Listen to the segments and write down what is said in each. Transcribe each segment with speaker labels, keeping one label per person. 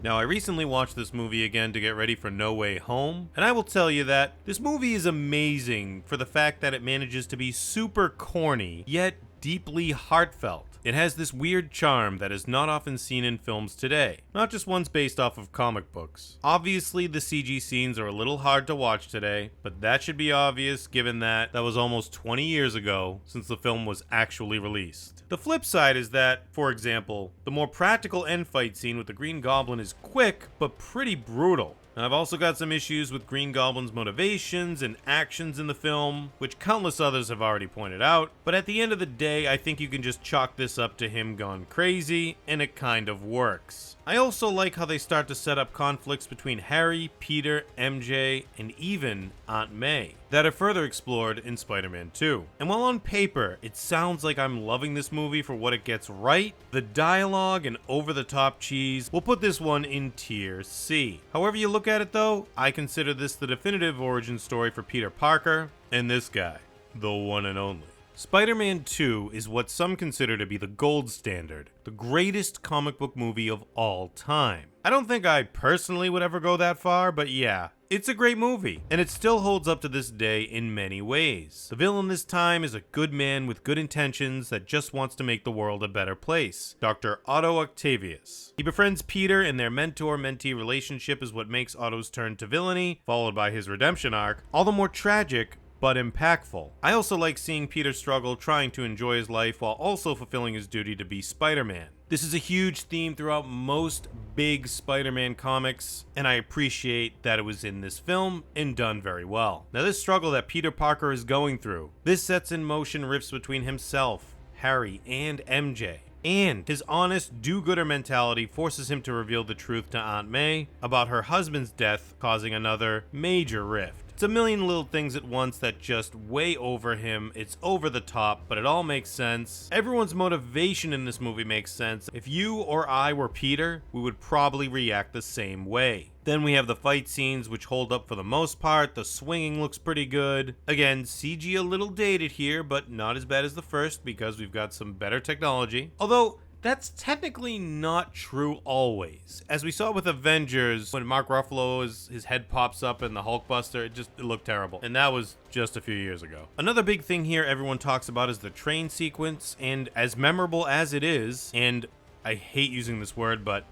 Speaker 1: Now, I recently watched this movie again to get ready for No Way Home, and I will tell you that this movie is amazing for the fact that it manages to be super corny, yet deeply heartfelt. It has this weird charm that is not often seen in films today, not just ones based off of comic books. Obviously, the CG scenes are a little hard to watch today, but that should be obvious given that was almost 20 years ago since the film was actually released. The flip side is that, for example, the more practical end fight scene with the Green Goblin is quick, but pretty brutal. And I've also got some issues with Green Goblin's motivations and actions in the film, which countless others have already pointed out, but at the end of the day, I think you can just chalk this up to him gone crazy, and it kind of works. I also like how they start to set up conflicts between Harry, Peter, MJ, and even Aunt May that are further explored in Spider-Man 2. And while on paper, it sounds like I'm loving this movie for what it gets right, the dialogue and over-the-top cheese will put this one in tier C. However you look at it though, I consider this the definitive origin story for Peter Parker, and this guy, the one and only. Spider-Man 2 is what some consider to be the gold standard, the greatest comic book movie of all time. I don't think I personally would ever go that far, but yeah, it's a great movie, and it still holds up to this day in many ways. The villain this time is a good man with good intentions that just wants to make the world a better place, Dr. Otto Octavius. He befriends Peter, and their mentor-mentee relationship is what makes Otto's turn to villainy, followed by his redemption arc, all the more tragic but impactful. I also like seeing Peter struggle trying to enjoy his life while also fulfilling his duty to be Spider-Man. This is a huge theme throughout most big Spider-Man comics, and I appreciate that it was in this film and done very well. Now, this struggle that Peter Parker is going through, this sets in motion rifts between himself, Harry, and MJ. And his honest do-gooder mentality forces him to reveal the truth to Aunt May about her husband's death, causing another major rift. It's a million little things at once that just weigh over him. It's over the top, but it all makes sense. Everyone's motivation in this movie makes sense. If you or I were Peter, we would probably react the same way. Then we have the fight scenes, which hold up for the most part. The swinging looks pretty good. Again, CG a little dated here, but not as bad as the first because we've got some better technology. Although, that's technically not true always. As we saw with Avengers, when Mark Ruffalo, his head pops up in the Hulkbuster, it looked terrible. And that was just a few years ago. Another big thing here everyone talks about is the train sequence, and as memorable as it is, and I hate using this word, but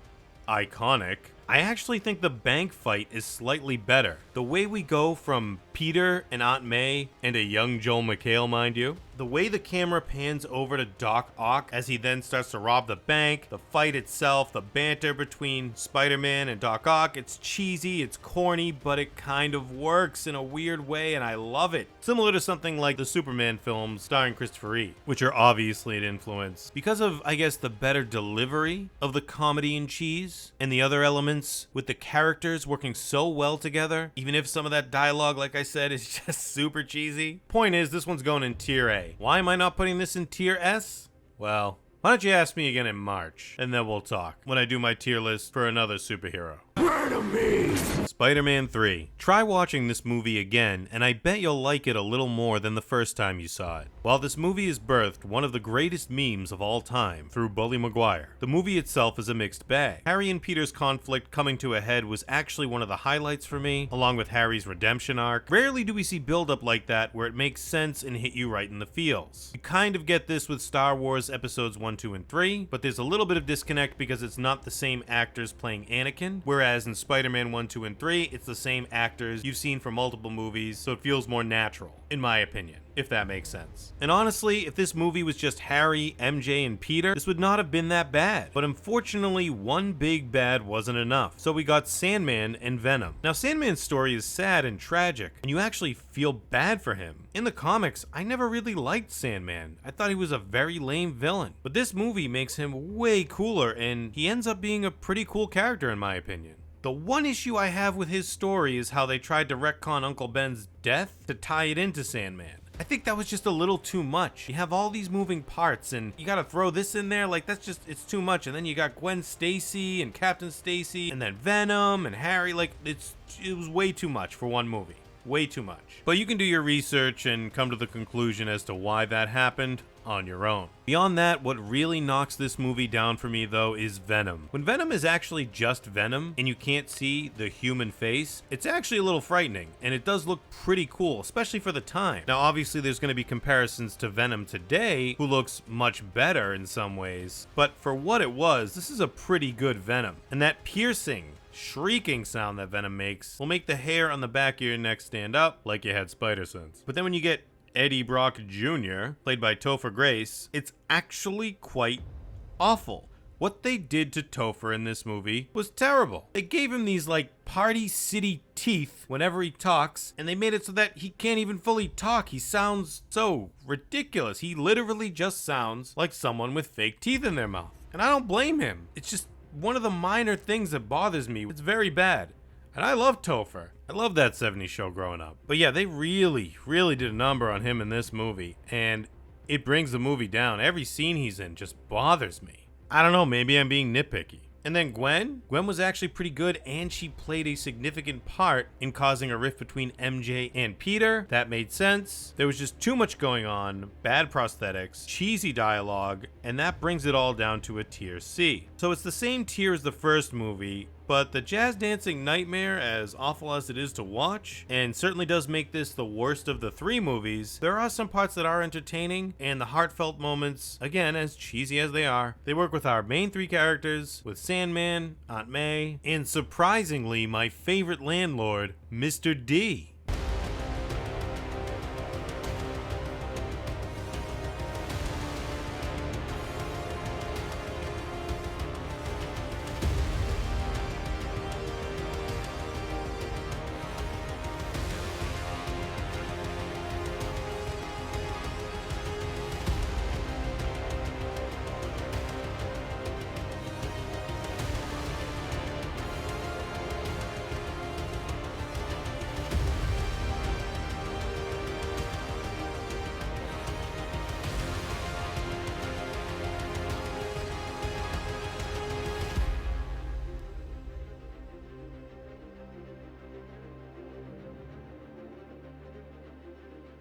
Speaker 1: iconic, I actually think the bank fight is slightly better. The way we go from Peter and Aunt May, and a young Joel McHale, mind you, the way the camera pans over to Doc Ock as he then starts to rob the bank, the fight itself, the banter between Spider-Man and Doc Ock, it's cheesy, it's corny, but it kind of works in a weird way, and I love it. Similar to something like the Superman films starring Christopher Reeve, which are obviously an influence because of, I guess, the better delivery of the comedy and cheese, and the other elements with the characters working so well together, even if some of that dialogue, like I said, is just super cheesy. Point is, this one's going in tier A. Why am I not putting this in tier S? Well, why don't you ask me again in March, and then we'll talk when I do my tier list for another superhero. Spider-Man 3. Try watching this movie again, and I bet you'll like it a little more than the first time you saw it. While this movie has birthed one of the greatest memes of all time through Tobey Maguire, the movie itself is a mixed bag. Harry and Peter's conflict coming to a head was actually one of the highlights for me, along with Harry's redemption arc. Rarely do we see build-up like that where it makes sense and hit you right in the feels. You kind of get this with Star Wars episodes 1, 2, and 3, but there's a little bit of disconnect because it's not the same actors playing Anakin, whereas in Spider-Man 1, 2, and 3, it's the same actors you've seen for multiple movies, so it feels more natural, in my opinion, if that makes sense. And honestly, if this movie was just Harry, MJ, and Peter, this would not have been that bad. But unfortunately, one big bad wasn't enough, so we got Sandman and Venom. Now, Sandman's story is sad and tragic, and you actually feel bad for him. In the comics, I never really liked Sandman. I thought he was a very lame villain. But this movie makes him way cooler, and he ends up being a pretty cool character in my opinion. The one issue I have with his story is how they tried to retcon Uncle Ben's death to tie it into Sandman. I think that was just a little too much. You have all these moving parts and you gotta throw this in there, like it's too much. And then you got Gwen Stacy and Captain Stacy and then Venom and Harry, like it was way too much for one movie. Way too much. But you can do your research and come to the conclusion as to why that happened. on your own. Beyond that, what really knocks this movie down for me though is Venom. When Venom is actually just Venom and you can't see the human face, it's actually a little frightening, and it does look pretty cool, especially for the time. Now obviously there's going to be comparisons to Venom today, who looks much better in some ways, but for what it was, this is a pretty good Venom. And that piercing, shrieking sound that Venom makes will make the hair on the back of your neck stand up like you had spider sense. But then when you get Eddie Brock Jr., played by Topher Grace, it's actually quite awful. What they did to Topher in this movie was terrible. They gave him these like Party City teeth whenever he talks, and they made it so that he can't even fully talk. He sounds so ridiculous. He literally just sounds like someone with fake teeth in their mouth. And I don't blame him. It's just one of the minor things that bothers me. It's very bad. And I love Topher. I love that 70s show growing up. But yeah, they really did a number on him in this movie, and it brings the movie down. Every scene he's in just bothers me. I don't know, maybe I'm being nitpicky. And then Gwen was actually pretty good, and she played a significant part in causing a rift between MJ and Peter. That made sense. There was just too much going on, bad prosthetics, cheesy dialogue, and that brings it all down to a tier C. So it's the same tier as the first movie, but the jazz dancing nightmare, as awful as it is to watch, and certainly does make this the worst of the three movies, there are some parts that are entertaining, and the heartfelt moments, again, as cheesy as they are, they work with our main three characters, with Sandman, Aunt May, and surprisingly, my favorite landlord, Mr. D.